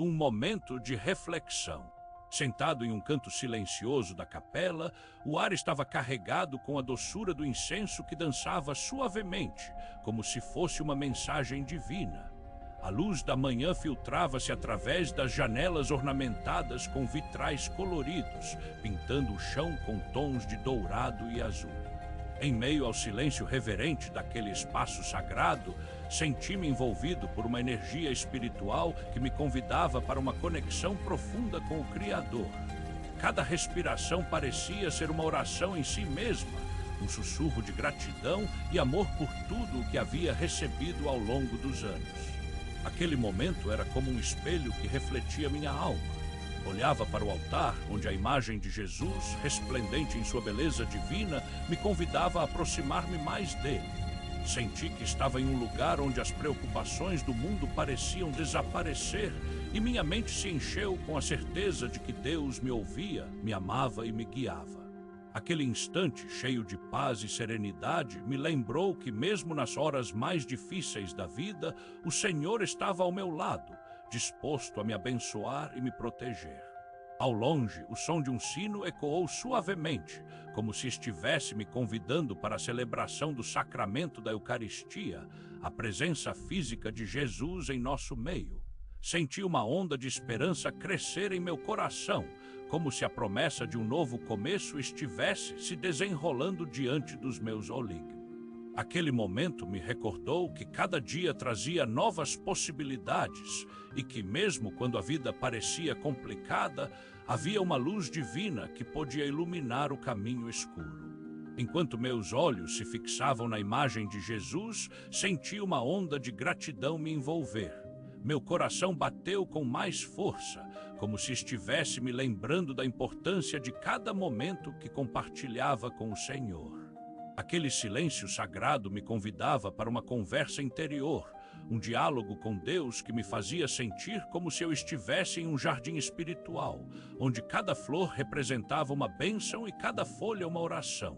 Um momento de reflexão. Sentado em um canto silencioso da capela, o ar estava carregado com a doçura do incenso que dançava suavemente, como se fosse uma mensagem divina. A luz da manhã filtrava-se através das janelas ornamentadas com vitrais coloridos, pintando o chão com tons de dourado e azul. Em meio ao silêncio reverente daquele espaço sagrado, senti-me envolvido por uma energia espiritual que me convidava para uma conexão profunda com o Criador. Cada respiração parecia ser uma oração em si mesma, um sussurro de gratidão e amor por tudo o que havia recebido ao longo dos anos. Aquele momento era como um espelho que refletia minha alma. Olhava para o altar, onde a imagem de Jesus, resplendente em sua beleza divina, me convidava a aproximar-me mais dele. Senti que estava em um lugar onde as preocupações do mundo pareciam desaparecer e minha mente se encheu com a certeza de que Deus me ouvia, me amava e me guiava. Aquele instante, cheio de paz e serenidade, me lembrou que mesmo nas horas mais difíceis da vida, o Senhor estava ao meu lado, disposto a me abençoar e me proteger. Ao longe, o som de um sino ecoou suavemente, como se estivesse me convidando para a celebração do sacramento da Eucaristia, a presença física de Jesus em nosso meio. Senti uma onda de esperança crescer em meu coração, como se a promessa de um novo começo estivesse se desenrolando diante dos meus olhos. Aquele momento me recordou que cada dia trazia novas possibilidades e que, mesmo quando a vida parecia complicada, havia uma luz divina que podia iluminar o caminho escuro. Enquanto meus olhos se fixavam na imagem de Jesus, senti uma onda de gratidão me envolver. Meu coração bateu com mais força, como se estivesse me lembrando da importância de cada momento que compartilhava com o Senhor. Aquele silêncio sagrado me convidava para uma conversa interior, um diálogo com Deus que me fazia sentir como se eu estivesse em um jardim espiritual, onde cada flor representava uma bênção e cada folha uma oração.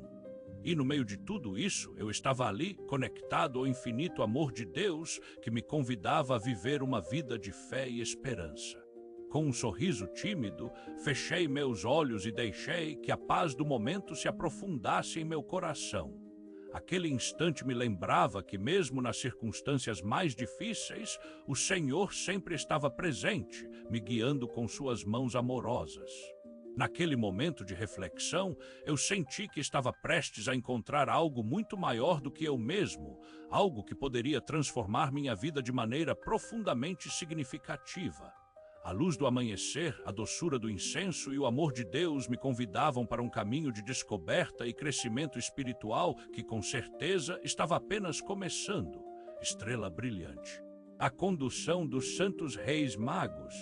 E no meio de tudo isso, eu estava ali, conectado ao infinito amor de Deus, que me convidava a viver uma vida de fé e esperança. Com um sorriso tímido, fechei meus olhos e deixei que a paz do momento se aprofundasse em meu coração. Aquele instante me lembrava que, mesmo nas circunstâncias mais difíceis, o Senhor sempre estava presente, me guiando com suas mãos amorosas. Naquele momento de reflexão, eu senti que estava prestes a encontrar algo muito maior do que eu mesmo, algo que poderia transformar minha vida de maneira profundamente significativa. A luz do amanhecer, a doçura do incenso e o amor de Deus me convidavam para um caminho de descoberta e crescimento espiritual que, com certeza, estava apenas começando. Estrela brilhante. A condução dos Santos Reis Magos.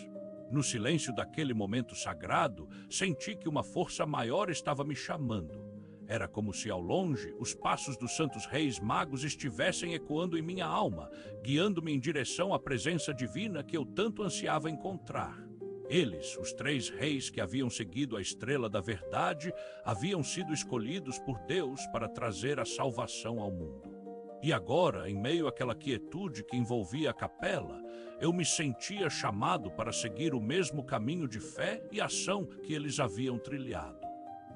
No silêncio daquele momento sagrado, senti que uma força maior estava me chamando. Era como se ao longe os passos dos Santos Reis Magos estivessem ecoando em minha alma, guiando-me em direção à presença divina que eu tanto ansiava encontrar. Eles, os 3 reis que haviam seguido a estrela da verdade, haviam sido escolhidos por Deus para trazer a salvação ao mundo. E agora, em meio àquela quietude que envolvia a capela, eu me sentia chamado para seguir o mesmo caminho de fé e ação que eles haviam trilhado.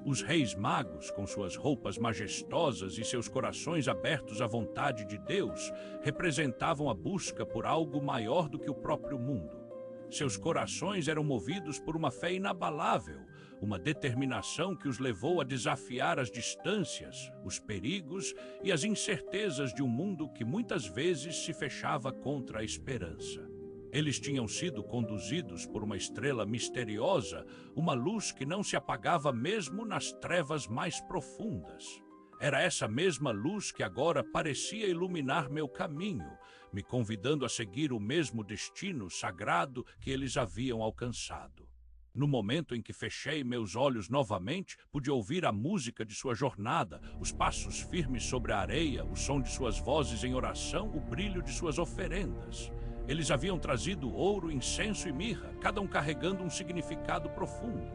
Os reis magos, com suas roupas majestosas e seus corações abertos à vontade de Deus, representavam a busca por algo maior do que o próprio mundo. Seus corações eram movidos por uma fé inabalável, uma determinação que os levou a desafiar as distâncias, os perigos e as incertezas de um mundo que muitas vezes se fechava contra a esperança. Eles tinham sido conduzidos por uma estrela misteriosa, uma luz que não se apagava mesmo nas trevas mais profundas. Era essa mesma luz que agora parecia iluminar meu caminho, me convidando a seguir o mesmo destino sagrado que eles haviam alcançado. No momento em que fechei meus olhos novamente, pude ouvir a música de sua jornada, os passos firmes sobre a areia, o som de suas vozes em oração, o brilho de suas oferendas. Eles haviam trazido ouro, incenso e mirra, cada um carregando um significado profundo.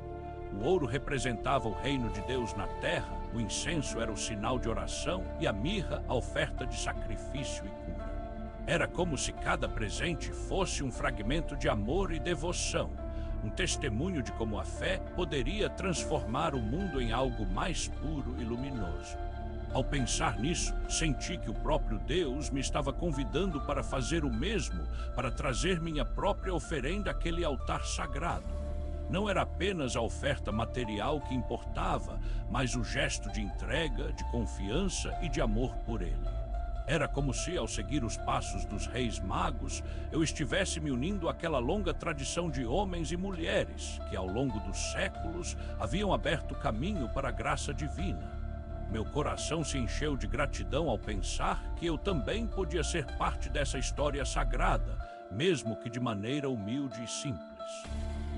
O ouro representava o reino de Deus na terra, o incenso era o sinal de oração e a mirra a oferta de sacrifício e cura. Era como se cada presente fosse um fragmento de amor e devoção, um testemunho de como a fé poderia transformar o mundo em algo mais puro e luminoso. Ao pensar nisso, senti que o próprio Deus me estava convidando para fazer o mesmo, para trazer minha própria oferenda àquele altar sagrado. Não era apenas a oferta material que importava, mas o gesto de entrega, de confiança e de amor por Ele. Era como se, ao seguir os passos dos reis magos, eu estivesse me unindo àquela longa tradição de homens e mulheres que, ao longo dos séculos, haviam aberto caminho para a graça divina. Meu coração se encheu de gratidão ao pensar que eu também podia ser parte dessa história sagrada, mesmo que de maneira humilde e simples.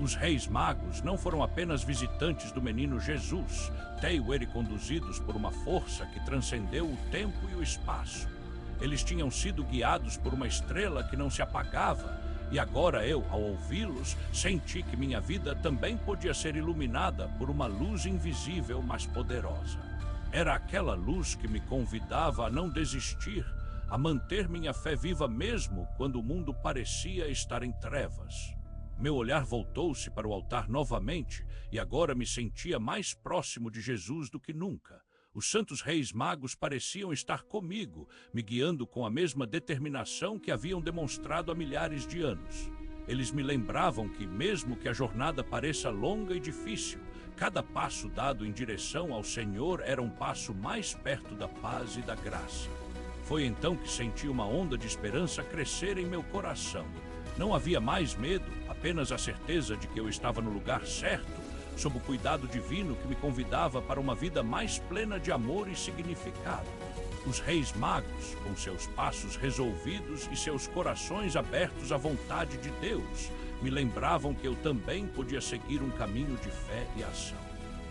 Os reis magos não foram apenas visitantes do menino Jesus, tendo ele conduzidos por uma força que transcendeu o tempo e o espaço. Eles tinham sido guiados por uma estrela que não se apagava, e agora eu, ao ouvi-los, senti que minha vida também podia ser iluminada por uma luz invisível, mas poderosa. Era aquela luz que me convidava a não desistir, a manter minha fé viva mesmo quando o mundo parecia estar em trevas. Meu olhar voltou-se para o altar novamente, e agora me sentia mais próximo de Jesus do que nunca. Os santos reis magos pareciam estar comigo, me guiando com a mesma determinação que haviam demonstrado há milhares de anos. Eles me lembravam que, mesmo que a jornada pareça longa e difícil, cada passo dado em direção ao Senhor era um passo mais perto da paz e da graça. Foi então que senti uma onda de esperança crescer em meu coração. Não havia mais medo, apenas a certeza de que eu estava no lugar certo, sob o cuidado divino que me convidava para uma vida mais plena de amor e significado. Os reis magos, com seus passos resolvidos e seus corações abertos à vontade de Deus, me lembravam que eu também podia seguir um caminho de fé e ação.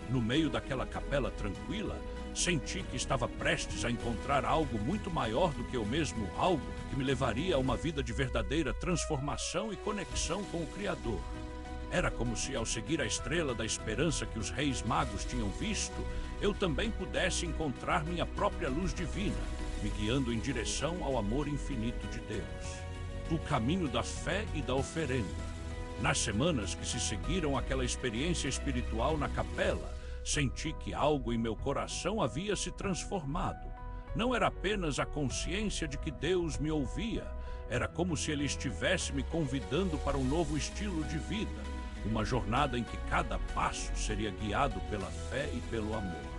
No meio daquela capela tranquila, senti que estava prestes a encontrar algo muito maior do que eu mesmo, algo que me levaria a uma vida de verdadeira transformação e conexão com o Criador. Era como se, ao seguir a estrela da esperança que os reis magos tinham visto, eu também pudesse encontrar minha própria luz divina, me guiando em direção ao amor infinito de Deus. O caminho da fé e da oferenda. Nas semanas que se seguiram àquela experiência espiritual na capela, senti que algo em meu coração havia se transformado. Não era apenas a consciência de que Deus me ouvia, era como se Ele estivesse me convidando para um novo estilo de vida, uma jornada em que cada passo seria guiado pela fé e pelo amor.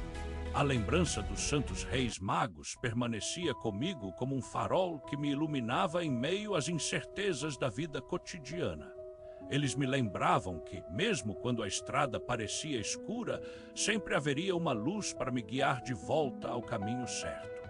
A lembrança dos santos reis magos permanecia comigo como um farol que me iluminava em meio às incertezas da vida cotidiana. Eles me lembravam que, mesmo quando a estrada parecia escura, sempre haveria uma luz para me guiar de volta ao caminho certo.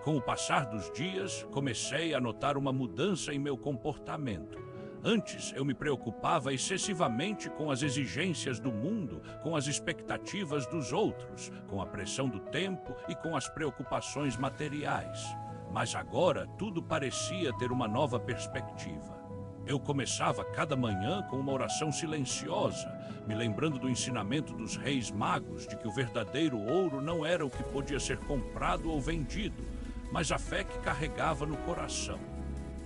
Com o passar dos dias, comecei a notar uma mudança em meu comportamento. Antes, eu me preocupava excessivamente com as exigências do mundo, com as expectativas dos outros, com a pressão do tempo e com as preocupações materiais. Mas agora, tudo parecia ter uma nova perspectiva. Eu começava cada manhã com uma oração silenciosa, me lembrando do ensinamento dos reis magos de que o verdadeiro ouro não era o que podia ser comprado ou vendido, mas a fé que carregava no coração.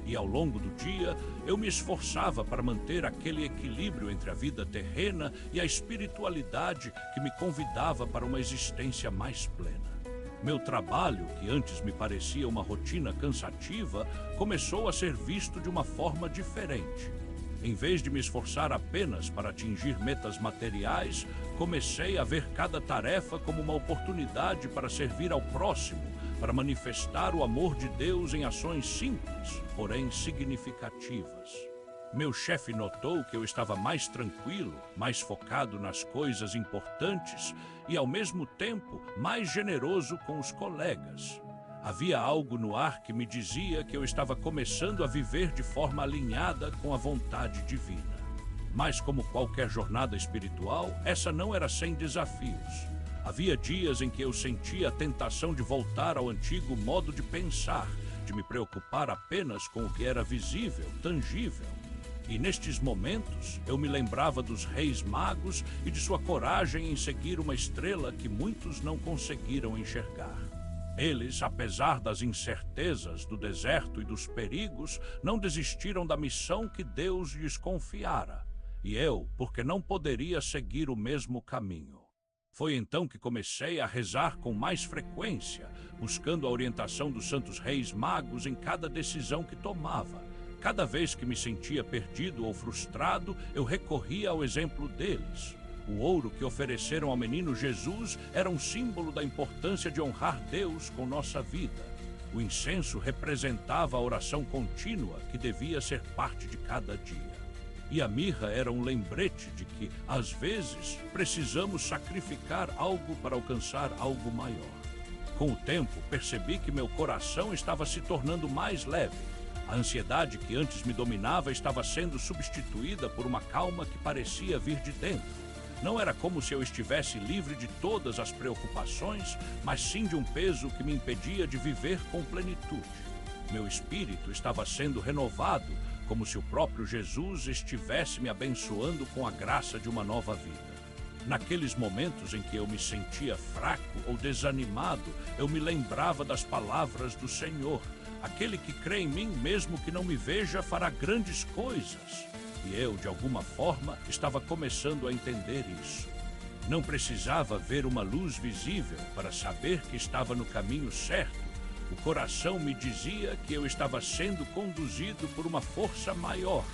E ao longo do dia, eu me esforçava para manter aquele equilíbrio entre a vida terrena e a espiritualidade que me convidava para uma existência mais plena. Meu trabalho, que antes me parecia uma rotina cansativa, começou a ser visto de uma forma diferente. Em vez de me esforçar apenas para atingir metas materiais, comecei a ver cada tarefa como uma oportunidade para servir ao próximo, para manifestar o amor de Deus em ações simples, porém significativas. Meu chefe notou que eu estava mais tranquilo, mais focado nas coisas importantes e, ao mesmo tempo, mais generoso com os colegas. Havia algo no ar que me dizia que eu estava começando a viver de forma alinhada com a vontade divina. Mas, como qualquer jornada espiritual, essa não era sem desafios. Havia dias em que eu sentia a tentação de voltar ao antigo modo de pensar, de me preocupar apenas com o que era visível, tangível. E nestes momentos, eu me lembrava dos reis magos e de sua coragem em seguir uma estrela que muitos não conseguiram enxergar. Eles, apesar das incertezas do deserto e dos perigos, não desistiram da missão que Deus lhes confiara. E eu, porque não poderia seguir o mesmo caminho. Foi então que comecei a rezar com mais frequência, buscando a orientação dos santos reis magos em cada decisão que tomava. Cada vez que me sentia perdido ou frustrado, eu recorria ao exemplo deles. O ouro que ofereceram ao menino Jesus era um símbolo da importância de honrar Deus com nossa vida. O incenso representava a oração contínua que devia ser parte de cada dia. E a mirra era um lembrete de que, às vezes, precisamos sacrificar algo para alcançar algo maior. Com o tempo, percebi que meu coração estava se tornando mais leve. A ansiedade que antes me dominava estava sendo substituída por uma calma que parecia vir de dentro. Não era como se eu estivesse livre de todas as preocupações, mas sim de um peso que me impedia de viver com plenitude. Meu espírito estava sendo renovado, como se o próprio Jesus estivesse me abençoando com a graça de uma nova vida. Naqueles momentos em que eu me sentia fraco ou desanimado, eu me lembrava das palavras do Senhor. Aquele que crê em mim, mesmo que não me veja, fará grandes coisas. E eu, de alguma forma, estava começando a entender isso. Não precisava ver uma luz visível para saber que estava no caminho certo. O coração me dizia que eu estava sendo conduzido por uma força maior,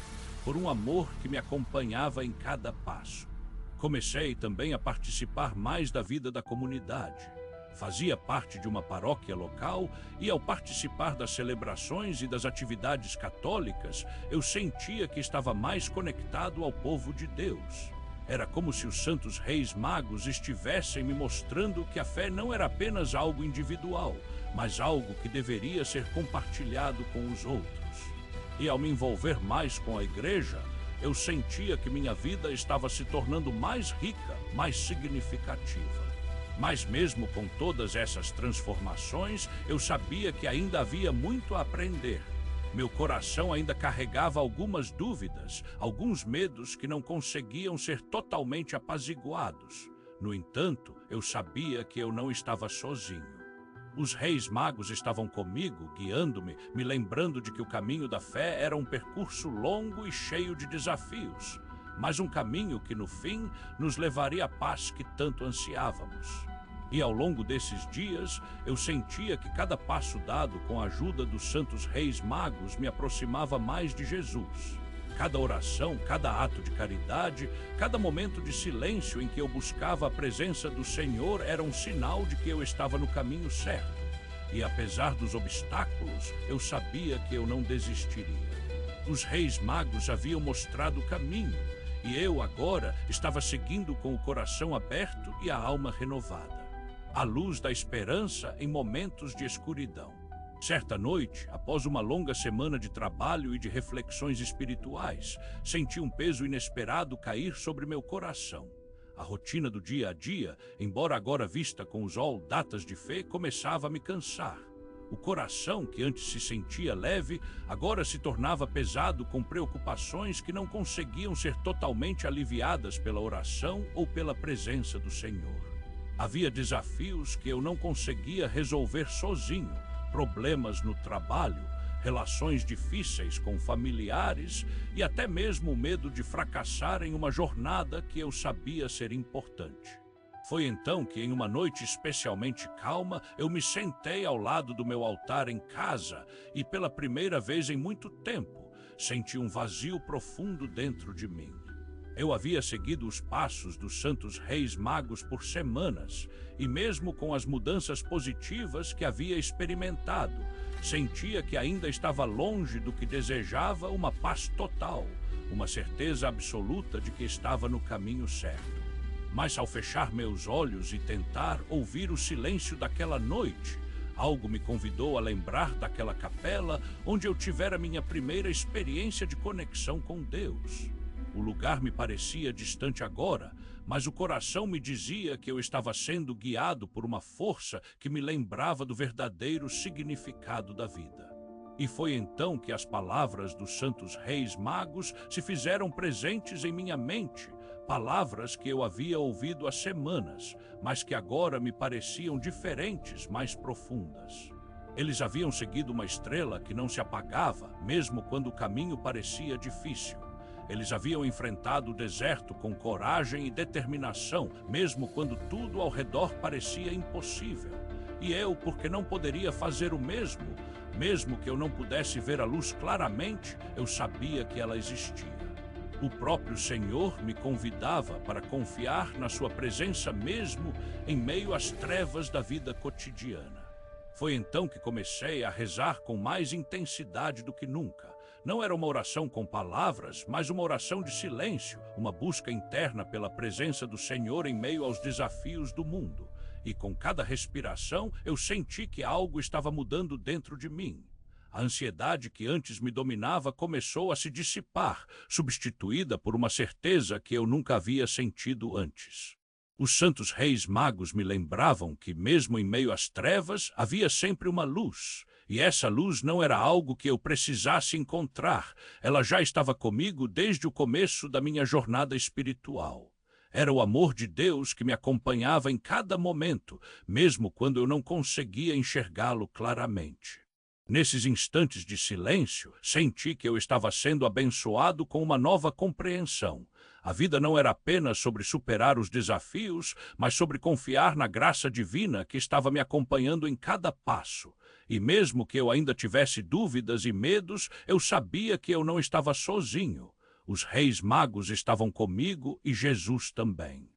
por um amor que me acompanhava em cada passo. Comecei também a participar mais da vida da comunidade. Fazia parte de uma paróquia local e, ao participar das celebrações e das atividades católicas, eu sentia que estava mais conectado ao povo de Deus. Era como se os santos reis magos estivessem me mostrando que a fé não era apenas algo individual, mas algo que deveria ser compartilhado com os outros. E ao me envolver mais com a igreja, eu sentia que minha vida estava se tornando mais rica, mais significativa. Mas mesmo com todas essas transformações, eu sabia que ainda havia muito a aprender. Meu coração ainda carregava algumas dúvidas, alguns medos que não conseguiam ser totalmente apaziguados. No entanto, eu sabia que eu não estava sozinho. Os reis magos estavam comigo, guiando-me, me lembrando de que o caminho da fé era um percurso longo e cheio de desafios, mas um caminho que, no fim, nos levaria à paz que tanto ansiávamos. E ao longo desses dias, eu sentia que cada passo dado com a ajuda dos santos reis magos me aproximava mais de Jesus. Cada oração, cada ato de caridade, cada momento de silêncio em que eu buscava a presença do Senhor era um sinal de que eu estava no caminho certo. E apesar dos obstáculos, eu sabia que eu não desistiria. Os reis magos haviam mostrado o caminho, e eu agora estava seguindo com o coração aberto e a alma renovada. A luz da esperança em momentos de escuridão. Certa noite, após uma longa semana de trabalho e de reflexões espirituais, senti um peso inesperado cair sobre meu coração. A rotina do dia a dia, embora agora vista com os datas de fé, começava a me cansar. O coração, que antes se sentia leve, agora se tornava pesado com preocupações que não conseguiam ser totalmente aliviadas pela oração ou pela presença do Senhor. Havia desafios que eu não conseguia resolver sozinho, problemas no trabalho, relações difíceis com familiares e até mesmo o medo de fracassar em uma jornada que eu sabia ser importante. Foi então que, em uma noite especialmente calma, eu me sentei ao lado do meu altar em casa e, pela primeira vez em muito tempo, senti um vazio profundo dentro de mim. Eu havia seguido os passos dos santos reis magos por semanas e, mesmo com as mudanças positivas que havia experimentado, sentia que ainda estava longe do que desejava uma paz total, uma certeza absoluta de que estava no caminho certo. Mas ao fechar meus olhos e tentar ouvir o silêncio daquela noite, algo me convidou a lembrar daquela capela onde eu tivera minha primeira experiência de conexão com Deus. O lugar me parecia distante agora, mas o coração me dizia que eu estava sendo guiado por uma força que me lembrava do verdadeiro significado da vida. E foi então que as palavras dos santos reis magos se fizeram presentes em minha mente, palavras que eu havia ouvido há semanas, mas que agora me pareciam diferentes, mais profundas. Eles haviam seguido uma estrela que não se apagava, mesmo quando o caminho parecia difícil. Eles haviam enfrentado o deserto com coragem e determinação, mesmo quando tudo ao redor parecia impossível. E eu, porque não poderia fazer o mesmo, mesmo que eu não pudesse ver a luz claramente, eu sabia que ela existia. O próprio Senhor me convidava para confiar na sua presença mesmo em meio às trevas da vida cotidiana. Foi então que comecei a rezar com mais intensidade do que nunca. Não era uma oração com palavras, mas uma oração de silêncio, uma busca interna pela presença do Senhor em meio aos desafios do mundo. E com cada respiração, eu senti que algo estava mudando dentro de mim. A ansiedade que antes me dominava começou a se dissipar, substituída por uma certeza que eu nunca havia sentido antes. Os santos reis magos me lembravam que, mesmo em meio às trevas, havia sempre uma luz. E essa luz não era algo que eu precisasse encontrar. Ela já estava comigo desde o começo da minha jornada espiritual. Era o amor de Deus que me acompanhava em cada momento, mesmo quando eu não conseguia enxergá-lo claramente. Nesses instantes de silêncio, senti que eu estava sendo abençoado com uma nova compreensão. A vida não era apenas sobre superar os desafios, mas sobre confiar na graça divina que estava me acompanhando em cada passo. E mesmo que eu ainda tivesse dúvidas e medos, eu sabia que eu não estava sozinho. Os reis magos estavam comigo e Jesus também.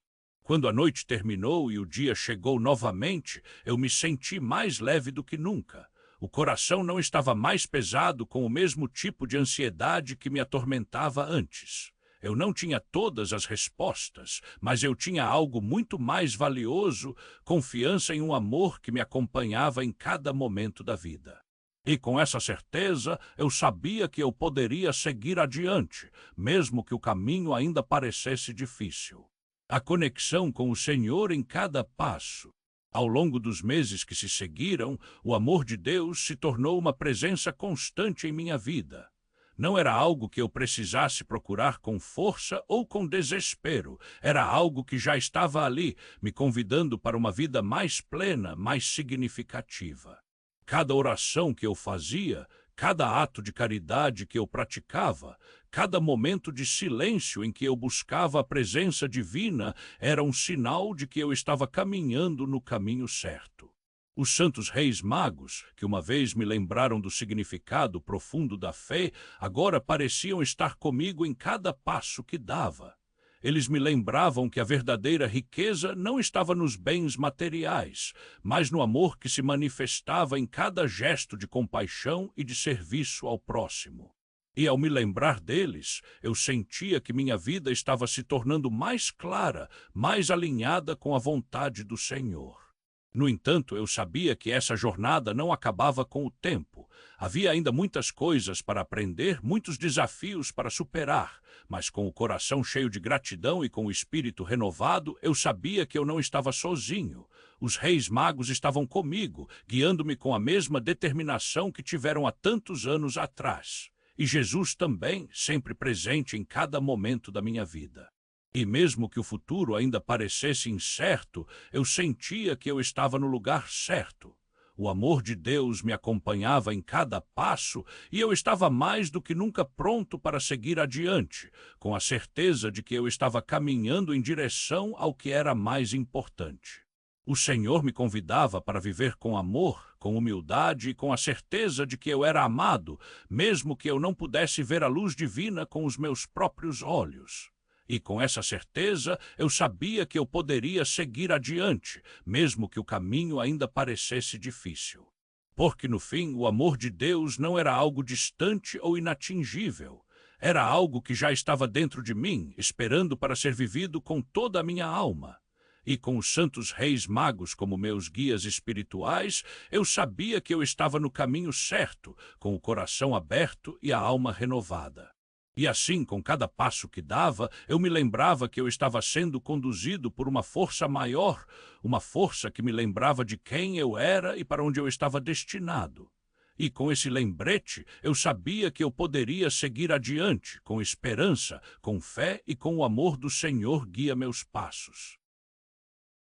Quando a noite terminou e o dia chegou novamente, eu me senti mais leve do que nunca. O coração não estava mais pesado com o mesmo tipo de ansiedade que me atormentava antes. Eu não tinha todas as respostas, mas eu tinha algo muito mais valioso, confiança em um amor que me acompanhava em cada momento da vida. E com essa certeza, eu sabia que eu poderia seguir adiante, mesmo que o caminho ainda parecesse difícil. A conexão com o Senhor em cada passo. Ao longo dos meses que se seguiram, o amor de Deus se tornou uma presença constante em minha vida. Não era algo que eu precisasse procurar com força ou com desespero. Era algo que já estava ali, me convidando para uma vida mais plena, mais significativa. Cada oração que eu fazia, cada ato de caridade que eu praticava, cada momento de silêncio em que eu buscava a presença divina era um sinal de que eu estava caminhando no caminho certo. Os santos reis magos, que uma vez me lembraram do significado profundo da fé, agora pareciam estar comigo em cada passo que dava. Eles me lembravam que a verdadeira riqueza não estava nos bens materiais, mas no amor que se manifestava em cada gesto de compaixão e de serviço ao próximo. E ao me lembrar deles, eu sentia que minha vida estava se tornando mais clara, mais alinhada com a vontade do Senhor. No entanto, eu sabia que essa jornada não acabava com o tempo. Havia ainda muitas coisas para aprender, muitos desafios para superar, mas com o coração cheio de gratidão e com o espírito renovado, eu sabia que eu não estava sozinho. Os reis magos estavam comigo, guiando-me com a mesma determinação que tiveram há tantos anos atrás. E Jesus também, sempre presente em cada momento da minha vida. E mesmo que o futuro ainda parecesse incerto, eu sentia que eu estava no lugar certo. O amor de Deus me acompanhava em cada passo e eu estava mais do que nunca pronto para seguir adiante, com a certeza de que eu estava caminhando em direção ao que era mais importante. O Senhor me convidava para viver com amor, com humildade e com a certeza de que eu era amado, mesmo que eu não pudesse ver a luz divina com os meus próprios olhos. E com essa certeza, eu sabia que eu poderia seguir adiante, mesmo que o caminho ainda parecesse difícil. Porque, no fim, o amor de Deus não era algo distante ou inatingível. Era algo que já estava dentro de mim, esperando para ser vivido com toda a minha alma. E com os santos reis magos como meus guias espirituais, eu sabia que eu estava no caminho certo, com o coração aberto e a alma renovada. E assim, com cada passo que dava, eu me lembrava que eu estava sendo conduzido por uma força maior, uma força que me lembrava de quem eu era e para onde eu estava destinado. E com esse lembrete, eu sabia que eu poderia seguir adiante, com esperança, com fé e com o amor do Senhor guia meus passos.